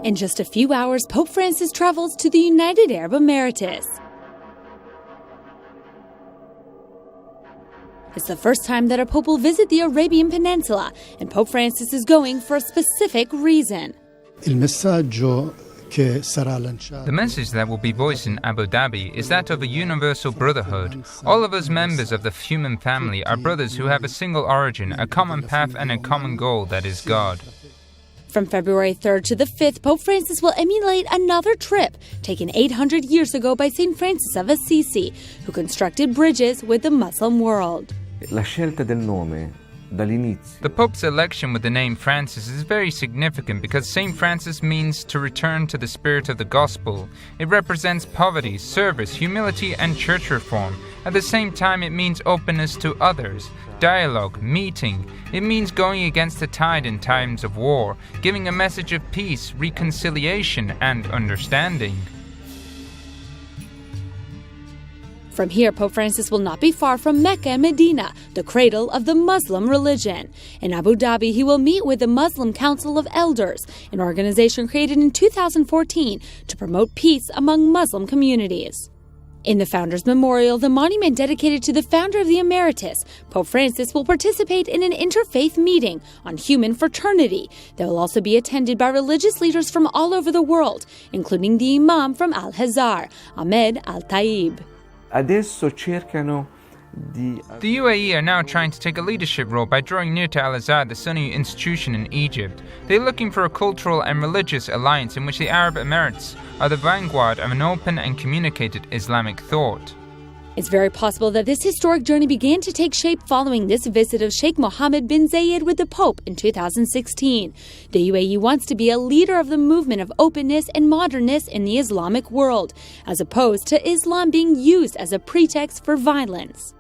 In just a few hours, Pope Francis travels to the United Arab Emirates. It's the first time that a pope will visit the Arabian Peninsula, and Pope Francis is going for a specific reason. The message that will be voiced in Abu Dhabi is that of a universal brotherhood. All of us members of the human family are brothers who have a single origin, a common path and a common goal, that is God. From February 3rd to the 5th, Pope Francis will emulate another trip taken 800 years ago by St. Francis of Assisi, who constructed bridges with the Muslim world. The Pope's election with the name Francis is very significant because St. Francis means to return to the spirit of the gospel. It represents poverty, service, humility and church reform. At the same time, it means openness to others, dialogue, meeting. It means going against the tide in times of war, giving a message of peace, reconciliation and understanding. From here, Pope Francis will not be far from Mecca and Medina, the cradle of the Muslim religion. In Abu Dhabi, he will meet with the Muslim Council of Elders, an organization created in 2014 to promote peace among Muslim communities. In the Founders Memorial, the monument dedicated to the founder of the Emeritus, Pope Francis will participate in an interfaith meeting on human fraternity that will also be attended by religious leaders from all over the world, including the Imam from Al-Azhar, Ahmed Al-Taib. The UAE are now trying to take a leadership role by drawing near to Al-Azhar, the Sunni institution in Egypt. They're looking for a cultural and religious alliance in which the Arab Emirates are the vanguard of an open and communicated Islamic thought. It's very possible that this historic journey began to take shape following this visit of Sheikh Mohammed bin Zayed with the Pope in 2016. The UAE wants to be a leader of the movement of openness and modernness in the Islamic world, as opposed to Islam being used as a pretext for violence.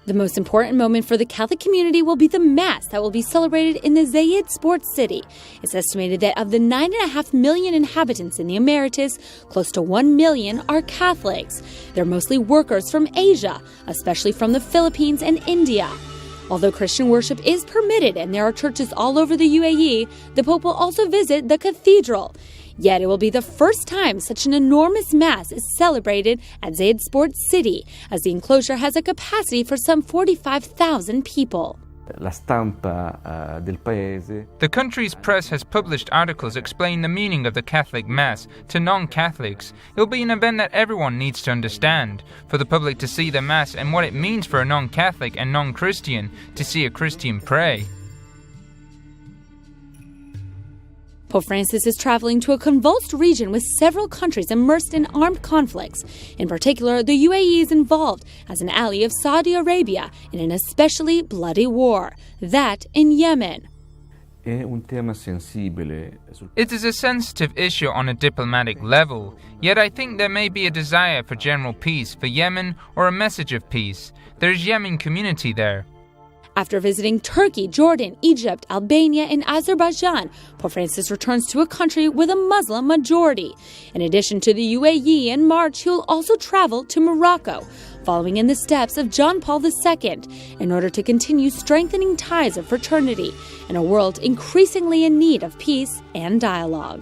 The most important moment for the Catholic community will be the Mass that will be celebrated in the Zayed Sports City. It's estimated that of the 9.5 million inhabitants in the Emeritus, close to 1 million are Catholics. They're mostly workers from Asia, especially from the Philippines and India. Although Christian worship is permitted and there are churches all over the UAE, the Pope will also visit the cathedral. Yet it will be the first time such an enormous Mass is celebrated at Zayed Sports City, as the enclosure has a capacity for some 45,000 people. The country's press has published articles explaining the meaning of the Catholic Mass to non-Catholics. It will be an event that everyone needs to understand. For the public to see the Mass and what it means for a non-Catholic and non-Christian to see a Christian pray. Pope Francis is traveling to a convulsed region with several countries immersed in armed conflicts. In particular, the UAE is involved as an ally of Saudi Arabia in an especially bloody war, that in Yemen. It is a sensitive issue on a diplomatic level, yet I think there may be a desire for general peace for Yemen or a message of peace. There is Yemen community there. After visiting Turkey, Jordan, Egypt, Albania, and Azerbaijan, Pope Francis returns to a country with a Muslim majority. In addition to the UAE, in March, he will also travel to Morocco, following in the steps of John Paul II, in order to continue strengthening ties of fraternity in a world increasingly in need of peace and dialogue.